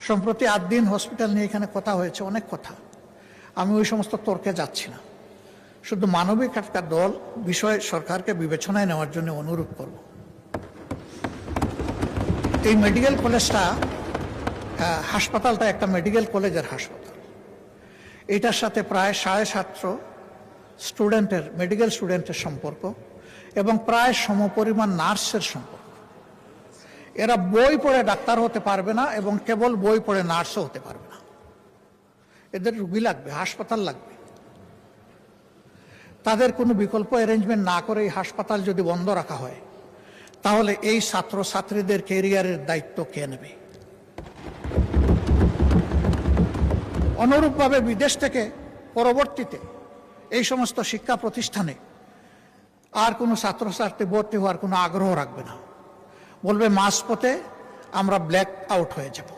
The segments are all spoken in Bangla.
সম্প্রতি 8 দিন হসপিটাল নিয়ে এখানে কথা হয়েছে, অনেক কথা। আমি ওই সমস্ত তর্কে যাচ্ছি না, শুধু মানবিক একটা দল বিষয় সরকারকে বিবেচনায় নেওয়ার জন্য অনুরোধ করব। এই মেডিকেল কলেজটা, হাসপাতালটা একটা মেডিকেল কলেজের হাসপাতাল। এটার সাথে প্রায় 750 স্টুডেন্টের, মেডিকেল স্টুডেন্টের সম্পর্ক এবং প্রায় সমপরিমাণ নার্সের সম্পর্ক। এরা বই পড়ে ডাক্তার হতে পারবে না এবং কেবল বই পড়ে নার্সও হতে পারবে না। এদের রুগী লাগবে, হাসপাতাল লাগবে। তাদের কোনো বিকল্প অ্যারেঞ্জমেন্ট না করে এই হাসপাতাল যদি বন্ধ রাখা হয়, তাহলে এই ছাত্রছাত্রীদের ক্যারিয়ারের দায়িত্ব কে নেবে? অনুরূপভাবে বিদেশ থেকে পরবর্তীতে এই সমস্ত শিক্ষা প্রতিষ্ঠানে আর কোনো ছাত্রছাত্রী ভর্তি হওয়ার কোনো আগ্রহ রাখবে না, বলবে মাঝপথে আমরা ব্ল্যাক আউট হয়ে যাব।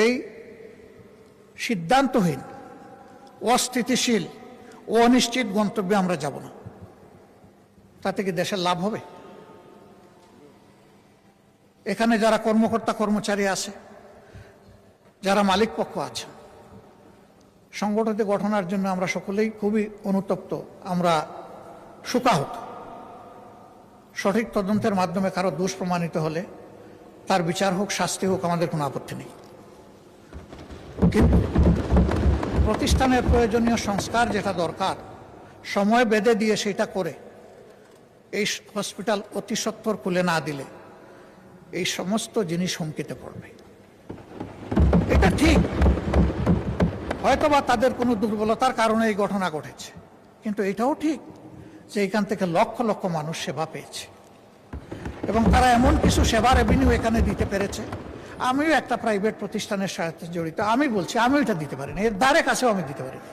এই সিদ্ধান্তহীন, অস্থিতিশীল, অনিশ্চিত গন্তব্যে আমরা যাব না। তাতে কি দেশের লাভ হবে? এখানে যারা কর্মকর্তা কর্মচারী আছে, যারা মালিক পক্ষ আছেন, সংগঠিত গঠনের জন্য আমরা সকলেই খুবই অনুতপ্ত, আমরা শোকাহত। সঠিক তদন্তের মাধ্যমে কারো দোষ প্রমাণিত হলে তার বিচার হোক, শাস্তি হোক, আমাদের কোনো আপত্তি নেই। কিন্তু প্রতিষ্ঠানের প্রয়োজনীয় সংস্কার যেটা দরকার, সময় বেঁধে দিয়ে সেটা করে এই হসপিটাল অতি সত্বর খুলে না দিলে এই সমস্ত জিনিস হুমকিতে পড়বে। এটা ঠিক, হয়তোবা তাদের কোনো দুর্বলতার কারণে এই ঘটনা ঘটেছে, কিন্তু এটাও ঠিক যে এখান থেকে লক্ষ লক্ষ মানুষ সেবা পেয়েছে এবং তারা এমন কিছু সেবার রেভিনিউ এখানে দিতে পেরেছে। আমিও একটা প্রাইভেট প্রতিষ্ঠানের সাথে জড়িত, আমি বলছি আমিও এটা দিতে পারিনি, এর ধারে কাছেও আমি দিতে পারিনি।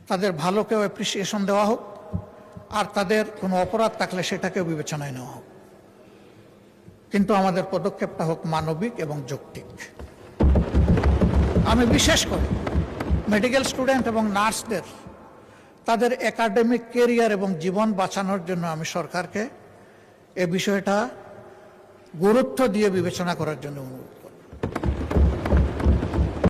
তাদের ভালোকেও অ্যাপ্রিসিয়েশন দেওয়া হোক, আর তাদের কোনো অপরাধ থাকলে সেটাকেও বিবেচনায় নেওয়া হোক, কিন্তু আমাদের পদক্ষেপটা হোক মানবিক এবং যৌক্তিক। আমি বিশেষ করে মেডিকেল স্টুডেন্ট এবং নার্সদের তাদের একাডেমিক ক্যারিয়ার এবং জীবন বাঁচানোর জন্য আমি সরকারকে এ বিষয়টা গুরুত্ব দিয়ে বিবেচনা করার জন্য অনুরোধ